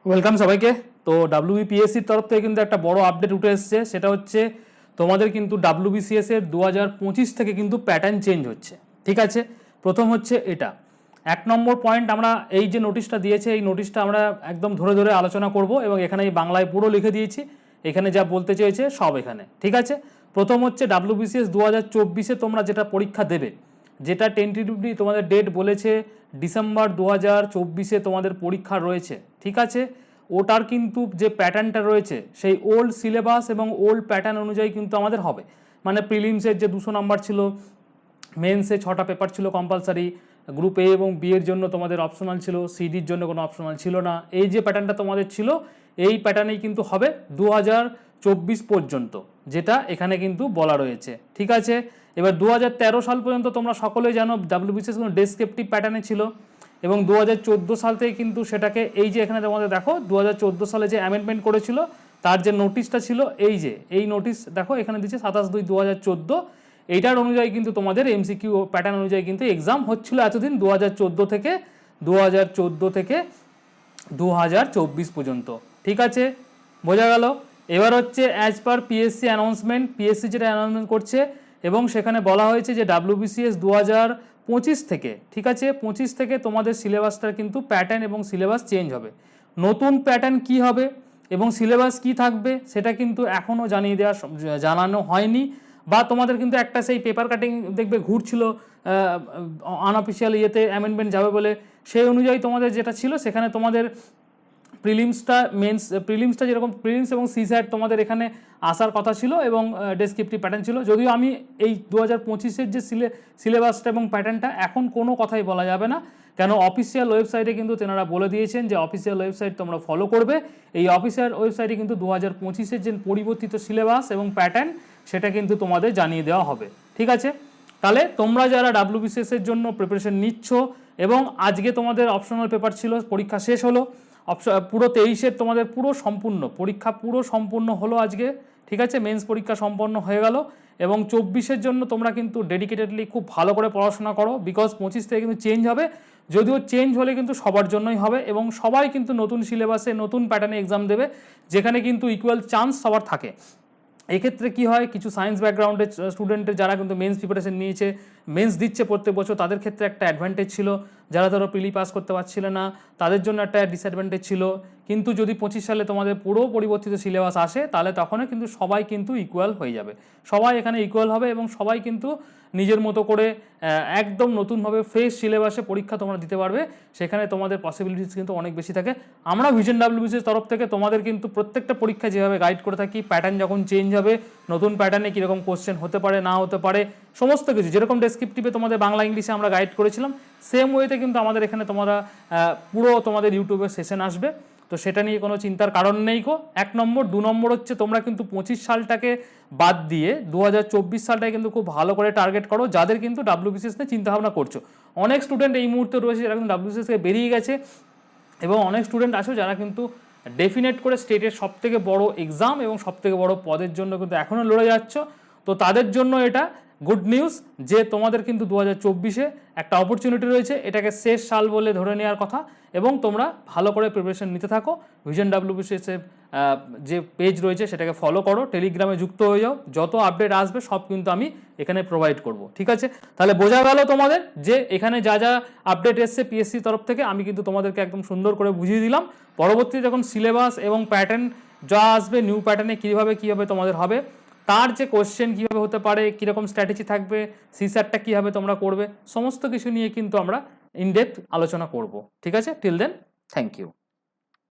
Welcome সবাইকে। তো ডাব্লিউবিপিএসসির তরফ থেকে কিন্তু একটা বড় আপডেট উঠে এসেছে, সেটা হচ্ছে তোমাদের কিন্তু ডাব্লিউবিসিএস এর 2025 থেকে কিন্তু প্যাটার্ন চেঞ্জ হচ্ছে। ঠিক আছে, প্রথম হচ্ছে এটা 1 নম্বর পয়েন্ট। আমরা এই যে নোটিশটা দিয়েছে, এই নোটিশটা আমরা একদম ধরে ধরে আলোচনা করব এবং এখানে এই বাংলায় পুরো লিখে দিয়েছি, এখানে যা বলতে চেয়েছে সব এখানে। ঠিক আছে, প্রথম হচ্ছে ডাব্লিউবিসিএস 2024-এ তোমরা যেটা পরীক্ষা দেবে, যেটা টেন্টেটিভলি তোমাদের ডেট বলেছে ডিসেম্বর 2024-এ তোমাদের পরীক্ষা রয়েছে। ঠিক আছে, ওটার কিন্তু যে প্যাটার্নটা রয়েছে সেই ওল্ড সিলেবাস এবং ওল্ড প্যাটার্ন অনুযায়ী কিন্তু আমাদের হবে। মানে প্রিলিমসের যে 200 নাম্বার ছিল, মেন্সে 6টা পেপার ছিল কম্পালসারি, গ্রুপ এ এবং বি এর জন্য তোমাদের অপশনাল ছিল, সিডির জন্য কোনো অপশনাল ছিল না। এই যে প্যাটার্নটা তোমাদের ছিল এই প্যাটার্নেই কিন্তু হবে 2024 পর্যন্ত, যেটা এখানে কিন্তু বলা রয়েছে। ঠিক আছে, এবার 2013 সাল পর্যন্ত তোমরা সকলেই জানো ডাব্লিউবিসিএস কোনো ডেসক্রিপটিভ প্যাটার্নে ছিল এবং 2014 সাল থেকে কিন্তু সেটাকে এই যে এখানে তোমাদের দেখো 2014 সালে যে অ্যামেন্ডমেন্ট করেছিল তার যে নোটিশটা ছিল, এই নোটিশ দেখো এখানে দিচ্ছে 27/2/2014, এইটার অনুযায়ী কিন্তু তোমাদের এমসিকিউ প্যাটার্ন অনুযায়ী কিন্তু এক্সাম হচ্ছিল এতদিন 2014 থেকে 2024 পর্যন্ত। ঠিক আছে, বোঝা গেল। এবার হচ্ছে as per PSC announcement, PSC যেটা অ্যানাউন্সমেন্ট করছে এবং সেখানে বলা হয়েছে যে ডাব্লিউবিসিএস 2025 থেকে, ঠিক আছে 25 থেকে তোমাদের সিলেবাসটার কিন্তু প্যাটার্ন এবং সিলেবাস চেঞ্জ হবে। নতুন প্যাটার্ন কি হবে এবং সিলেবাস কি থাকবে সেটা কিন্তু এখনও জানানো হয়নি, বা তোমাদের কিন্তু একটা সেই পেপার কাটিং দেখবে ঘুরছিল আনঅফিসিয়াল ইয়েতে অ্যামেন্ডমেন্ট যাবে বলে, সেই অনুযায়ী তোমাদের যেটা ছিল সেখানে তোমাদের প্রিলিমসটা যেরকম প্রিলিমস এবং সিস্যাট তোমাদের এখানে আসার কথা ছিল এবং ডেসক্রিপটিভ প্যাটার্ন ছিল। যদিও আমি এই 2025-এর যে সিলেবাসটা এবং প্যাটার্নটা এখন কোনো কথাই বলা যাবে না, কেন অফিসিয়াল ওয়েবসাইটে কিন্তু তেনারা বলে দিয়েছেন যে অফিসিয়াল ওয়েবসাইট তোমরা ফলো করবে। এই অফিসিয়াল ওয়েবসাইটে কিন্তু 2025-এর যে পরিবর্তিত সিলেবাস এবং প্যাটার্ন সেটা কিন্তু তোমাদের জানিয়ে দেওয়া হবে। ঠিক আছে, তাহলে তোমরা যারা ডাব্লিউবিসিএস-এর জন্য প্রিপারেশন নিচ্ছ এবং আজকে তোমাদের অপশনাল পেপার ছিল, পরীক্ষা শেষ হলো, পুরো 23-এর তোমাদের পরীক্ষা পুরো সম্পূর্ণ হলো আজকে। ঠিক আছে, মেন্স পরীক্ষা সম্পন্ন হয়ে গেল এবং 24-এর জন্য তোমরা কিন্তু ডেডিকেটেডলি খুব ভালো করে পড়াশোনা করো, বিকজ 25 থেকে কিন্তু চেঞ্জ হবে। যদিও চেঞ্জ হলে কিন্তু সবার জন্যই হবে এবং সবাই কিন্তু নতুন সিলেবাসে নতুন প্যাটার্নে এক্সাম দেবে, যেখানে কিন্তু ইকুয়াল চান্স সবার থাকে। এক্ষেত্রে কি হয়, কিছু সায়েন্স ব্যাকগ্রাউন্ডের স্টুডেন্টের যারা কিন্তু মেন্স প্রিপারেশন নিয়েছে, মেন্স দিচ্ছে প্রত্যেক বছর, তাদের ক্ষেত্রে একটা অ্যাডভান্টেজ ছিল। যারা ধরো প্রিলি পাস করতে পারছিল না তাদের জন্য একটা ডিসঅ্যাডভান্টেজ ছিল। কিন্তু যদি 25 সালে তোমাদের পুরো পরিবর্তিত সিলেবাস আসে তাহলে তখনও কিন্তু সবাই কিন্তু ইকুয়াল হয়ে যাবে, সবাই এখানে ইকুয়াল হবে এবং সবাই কিন্তু নিজের মতো করে একদম নতুনভাবে ফ্রেশ সিলেবাসে পরীক্ষা তোমরা দিতে পারবে। সেখানে তোমাদের পসিবিলিটিস কিন্তু অনেক বেশি থাকে। আমরা ভিশন ডাব্লিউবিসিএস তরফ থেকে তোমাদের কিন্তু প্রত্যেকটা পরীক্ষা যেভাবে গাইড করে থাকি, প্যাটার্ন যখন চেঞ্জ হবে, নতুন প্যাটার্নে কীরকম কোশ্চেন হতে পারে না হতে পারে, সমস্ত কিছু যেরকম ডেসক্রিপটিভে তোমাদের বাংলা ইংলিশে আমরা গাইড করেছিলাম, সেম ওয়েতে কিন্তু আমাদের এখানে তোমরা পুরো তোমাদের ইউটিউবে সেশন আসবে। তো সেটা নিয়ে কোনো চিন্তার কারণ নেই গো। 1 নম্বর। 2 নম্বর হচ্ছে তোমরা কিন্তু 25 সালটাকে বাদ দিয়ে 2024 সালটাকে কিন্তু খুব ভালো করে টার্গেট করো, যাদের কিন্তু ডাব্লিউবিসিএস নিয়ে চিন্তাভাবনা করছো। অনেক স্টুডেন্ট এই মুহূর্তে রয়েছে যারা কিন্তু ডাব্লিউবিসিএস থেকে বেরিয়ে গেছে এবং অনেক স্টুডেন্ট আছো যারা কিন্তু ডেফিনেট করে স্টেটের সবথেকে বড় এক্সাম এবং সবথেকে বড় পদের জন্য কিন্তু এখনও লড়ে যাচ্ছ। তো তাদের জন্য এটা গুড নিউজ যে তোমাদের কিন্তু 2024-এ একটা অপরচুনিটি রয়েছে, এটাকে শেষ সাল বলে ধরে নেওয়ার কথা এবং তোমরা ভালো করে প্রিপারেশন নিতে থাকো। ভিশন ডাব্লিউবিসিএস-এর যে পেজ রয়েছে সেটাকে ফলো করো, টেলিগ্রামে যুক্ত হয়ে যাও, যত আপডেট আসবে সব কিন্তু আমি এখানে প্রোভাইড করব। ঠিক আছে, তাহলে বোঝা গেল তোমাদের যে এখানে যা যা আপডেট এসছে পিএসসি তরফ থেকে আমি কিন্তু তোমাদেরকে একদম সুন্দর করে বুঝিয়ে দিলাম। পরবর্তীতে যখন সিলেবাস এবং প্যাটার্ন যা আসবে, নিউ প্যাটার্নে কীভাবে তোমাদের হবে, তার যে কোশ্চেন কীভাবে হতে পারে, কীরকম স্ট্র্যাটেজি থাকবে, সিস্যাটটা কীভাবে তোমরা করবে, সমস্ত কিছু নিয়ে কিন্তু আমরা ইনডেপথ আলোচনা করব। ঠিক আছে, টিল দেন থ্যাংক ইউ।